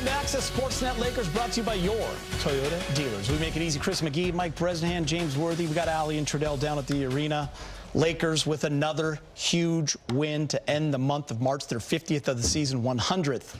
Access Sportsnet Lakers brought to you by your Toyota dealers. We make it easy. Chris McGee, Mike Bresnahan, James Worthy. We got Allie and Trudell down at the arena. Lakers with another huge win to end the month of March. Their 50th of the season, 100th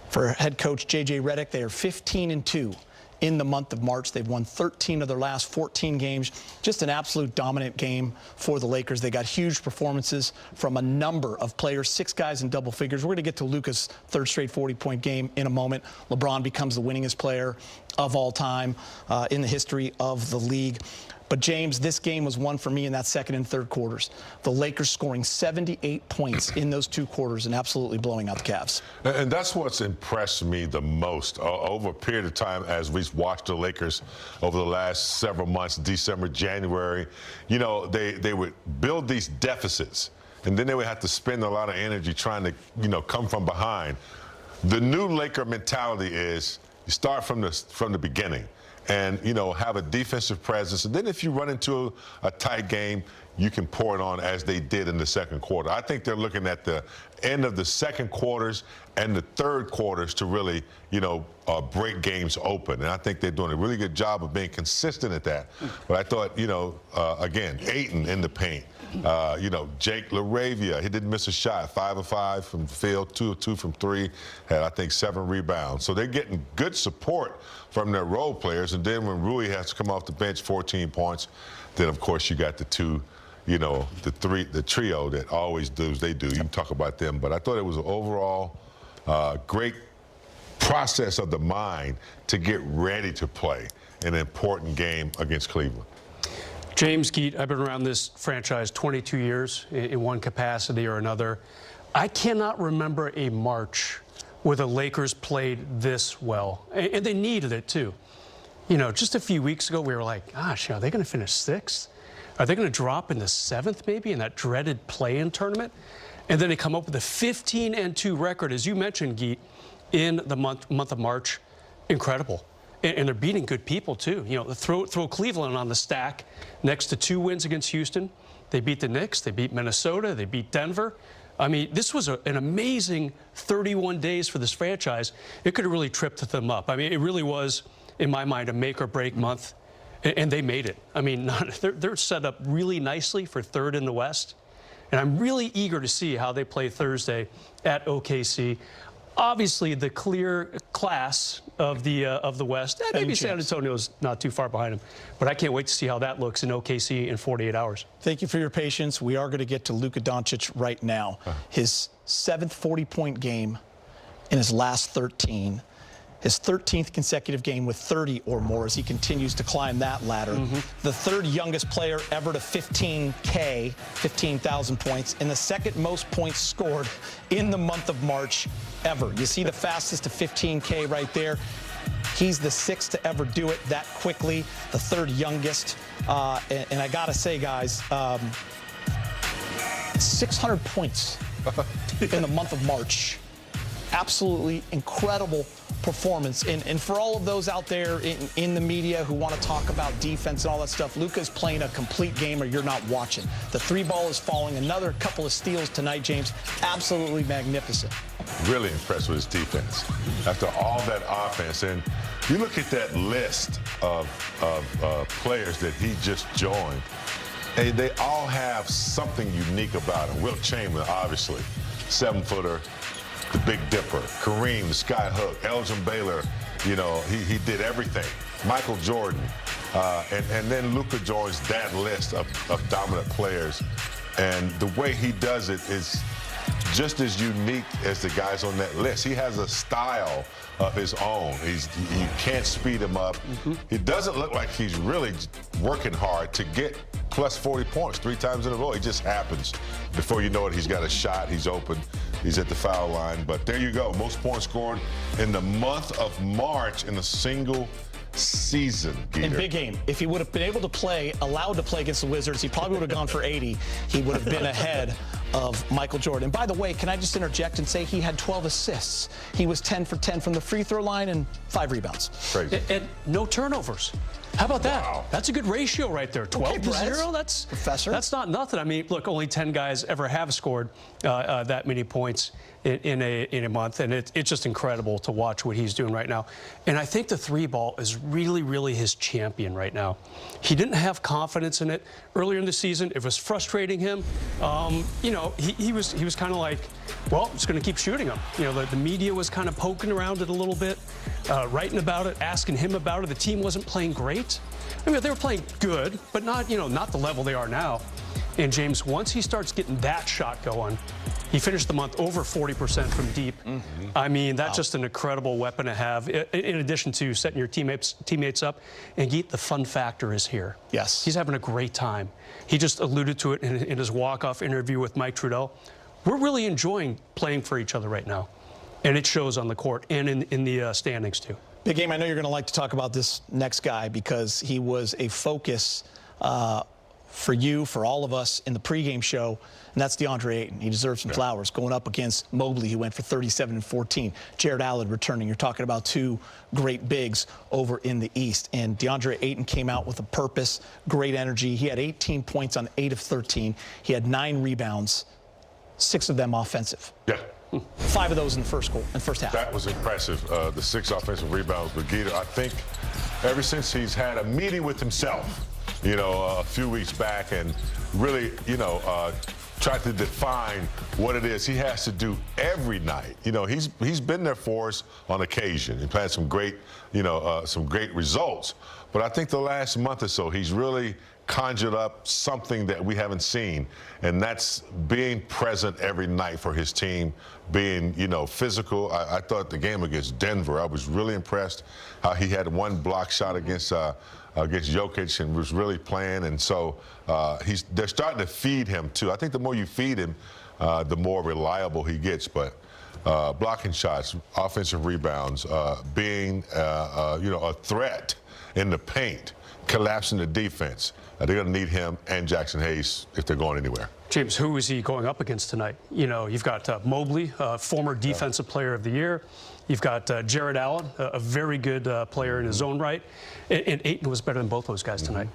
for head coach J.J. Redick. They are 15-2 in the month of March. They've won 13 of their last 14 games. Just an absolute dominant game for the Lakers. They got huge performances from a number of players, 6 guys in double figures. We're going to get to Luka's third straight 40-point game in a moment. LeBron becomes the winningest player of all time in the history of the league. But, James, this game was won for me in that second and third quarters. The Lakers scoring 78 points in those 2 quarters and absolutely blowing out the Cavs. And that's what's impressed me the most over a period of time as we've watched the Lakers over the last several months, December, January. You know, they would build these deficits, and then they would have to spend a lot of energy trying to, you know, come from behind. The new Laker mentality is you start from the beginning. And, you know, have a defensive presence. And then if you run into a tight game, you can pour it on as they did in the second quarter. I think they're looking at the end of the second quarters and the third quarters to really, you know, break games open. And I think they're doing a really good job of being consistent at that. But I thought, you know, again, Ayton in the paint. You know, Jake LaRavia, he didn't miss a shot. 5 of 5 from the field, 2 of 2 from 3. Had, I think, 7 rebounds. So they're getting good support from their role players. And then when Rui has to come off the bench, 14 points, then, of course, you got the 2, you know, the trio that always do. You can talk about them. But I thought it was an overall great process of the mind to get ready to play an important game against Cleveland. James Geet, I've been around this franchise 22 years in one capacity or another. I cannot remember a March where the Lakers played this well, and they needed it too. You know, just a few weeks ago, we were like, gosh, are they going to finish 6th? Are they going to drop into 7th maybe in that dreaded play-in tournament? And then they come up with a 15-2 record, as you mentioned, Geet, in the month of March. Incredible. And they're beating good people, too. You know, throw Cleveland on the stack next to 2 wins against Houston. They beat the Knicks. They beat Minnesota. They beat Denver. I mean, this was an amazing 31 days for this franchise. It could have really tripped them up. I mean, it really was, in my mind, a make-or-break month, and they made it. I mean, they're set up really nicely for 3rd in the West, and I'm really eager to see how they play Thursday at OKC. Obviously, the clear class of the West. Maybe San Antonio's not too far behind them, but I can't wait to see how that looks in OKC in 48 hours. Thank you for your patience. We are going to get to Luka Doncic right now. His 7th 40-point game in his last 13. His 13th consecutive game with 30 or more as he continues to climb that ladder. The 3rd youngest player ever to 15K, 15,000 points, and the 2nd most points scored in the month of March ever. You see the fastest to 15K right there. He's the 6th to ever do it that quickly, the 3rd youngest. And I got to say, guys, 600 points in the month of March. Absolutely incredible performance. And for all of those out there in the media who want to talk about defense and all that stuff, Luka's playing a complete game or you're not watching. The 3 ball is falling. Another couple of steals tonight, James. Absolutely magnificent. Really impressed with his defense after all that offense. And you look at that list of players that he just joined, and they all have something unique about them. Wilt Chamberlain, obviously, 7-footer. The Big Dipper, Kareem, the Sky Hook, Elgin Baylor, you know, he did everything. Michael Jordan, and then Luka joins that list of dominant players. And the way he does it is just as unique as the guys on that list. He has a style of his own. You can't speed him up. It doesn't look like he's really working hard to get plus 40 points 3 times in a row. It just happens. Before you know it, he's got a shot, he's open, he's at the foul line. But there you go, most points scored in the month of March in a single season, Geeter. In big game. If he would have been able to play, allowed to play against the Wizards, he probably would have gone for 80. He would have been ahead of Michael Jordan. And by the way, can I just interject and say he had 12 assists. He was 10 for 10 from the free throw line and 5 rebounds. Crazy. And no turnovers. How about that? Wow. That's a good ratio right there. 12 to 0. That's not nothing. I mean, look, only 10 guys ever have scored that many points in a month, and it's just incredible to watch what he's doing right now. And I think the 3-ball is really, really his champion right now. He didn't have confidence in it earlier in the season. It was frustrating him. You know, he was kind of like, well, I'm just going to keep shooting him. You know, the media was kind of poking around it a little bit, writing about it, asking him about it. The team wasn't playing great. I mean, they were playing good, but not, you know, not the level they are now. And James, once he starts getting that shot going, he finished the month over 40% from deep. I mean, that's just an incredible weapon to have, in addition to setting your teammates up. And Geet, the fun factor is here. Yes. He's having a great time. He just alluded to it in his walk-off interview with Mike Trudell. We're really enjoying playing for each other right now. And it shows on the court and in the standings, too. Big Game, I know you're going to like to talk about this next guy because he was a focus for you, for all of us in the pregame show, and that's DeAndre Ayton. He deserves some flowers going up against Mobley, who went for 37 and 14. Jared Allen returning. You're talking about 2 great bigs over in the East. And DeAndre Ayton came out with a purpose, great energy. He had 18 points on 8 of 13. He had 9 rebounds, 6 of them offensive. Yeah. 5 of those in the first half. That was impressive. The 6 offensive rebounds. But Gita, I think ever since he's had a meeting with himself, you know, a few weeks back, and really, you know, tried to define what it is he has to do every night. You know, he's been there for us on occasion. He's had some great, you know, some great results. But I think the last month or so, he's really conjured up something that we haven't seen, and that's being present every night for his team, being, you know, physical. I thought the game against Denver, I was really impressed how he had 1 block shot against Jokic and was really playing. And so they're starting to feed him too. I think the more you feed him, the more reliable he gets. But blocking shots, offensive rebounds, being you know, a threat in the paint, collapsing the defense. They're going to need him and Jackson Hayes if they're going anywhere. James, who is he going up against tonight? You know, you've got Mobley, former Defensive Player of the Year. You've got Jared Allen, a very good player in his own right. And Ayton was better than both those guys tonight.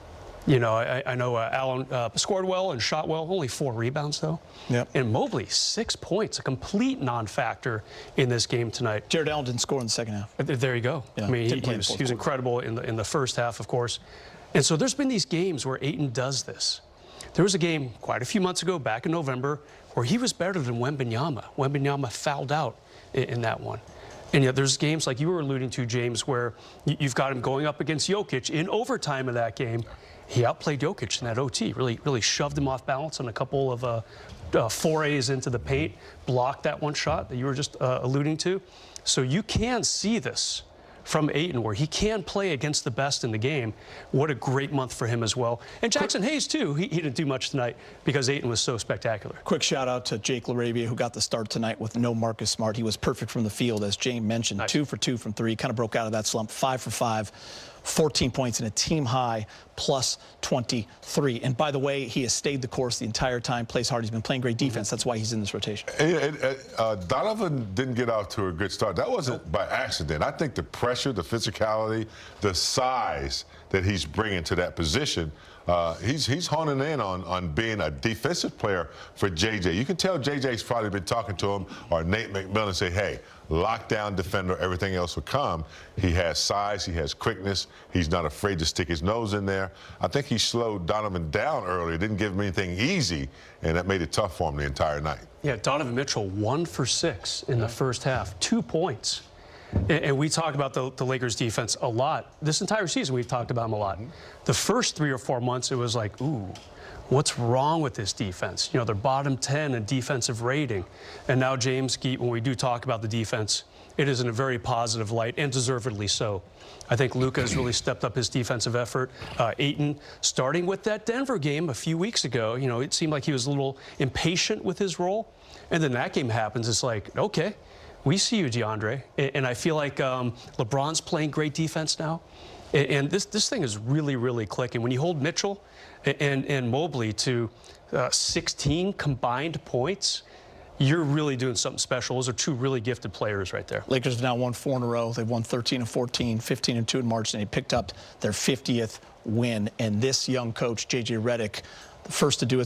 You know, I know Allen scored well and shot well, only 4 rebounds, though. Yep. And Mobley, 6 points, a complete non-factor in this game tonight. Jared Allen didn't score in the second half. There you go. Yeah, I mean, he was incredible in the first half, of course. And so there's been these games where Ayton does this. There was a game quite a few months ago, back in November, where he was better than Wembanyama. Wembanyama fouled out in that one. And yet there's games like you were alluding to, James, where you've got him going up against Jokic in overtime of that game. He outplayed Jokic in that OT, really shoved him off balance on a couple of forays into the paint, blocked that one shot that you were just alluding to. So you can see this from Ayton, where he can play against the best in the game. What a great month for him as well. And Jackson Hayes, too. He didn't do much tonight because Ayton was so spectacular. Quick shout out to Jake LaRavia, who got the start tonight with no Marcus Smart. He was perfect from the field, as James mentioned. Nice. 2 for 2 from 3. Kind of broke out of that slump. 5 for 5. 14 points and a team high plus 23. And by the way, he has stayed the course the entire time, plays hard. He's been playing great defense. That's why he's in this rotation. Donovan didn't get out to a good start. That wasn't by accident. I think the pressure, the physicality, the size that he's bringing to that position, he's honing in on being a defensive player for JJ. You can tell JJ's probably been talking to him, or Nate McMillan, say, hey, lockdown defender, everything else will come. He has size, he has quickness, he's not afraid to stick his nose in there. I think he slowed Donovan down earlier, didn't give him anything easy, and that made it tough for him the entire night. Yeah, Donovan Mitchell, 1 for 6 in the first half, 2 points. And we talk about the Lakers defense a lot. This entire season, we've talked about them a lot. The first 3 or 4 months, it was like, ooh, what's wrong with this defense? You know, they're bottom 10 in defensive rating. And now, James Geet, when we do talk about the defense, it is in a very positive light, and deservedly so. I think Luka has really stepped up his defensive effort. Ayton, starting with that Denver game a few weeks ago, you know, it seemed like he was a little impatient with his role. And then that game happens, it's like, okay, we see you, DeAndre. And I feel like LeBron's playing great defense now. And this thing is really, really clicking. When you hold Mitchell and Mobley to 16 combined points, you're really doing something special. Those are two really gifted players right there. Lakers have now won 4 in a row. They've won 13 and 14, 15 and 2 in March, and they picked up their 50th win. And this young coach, J.J. Redick, the first to do it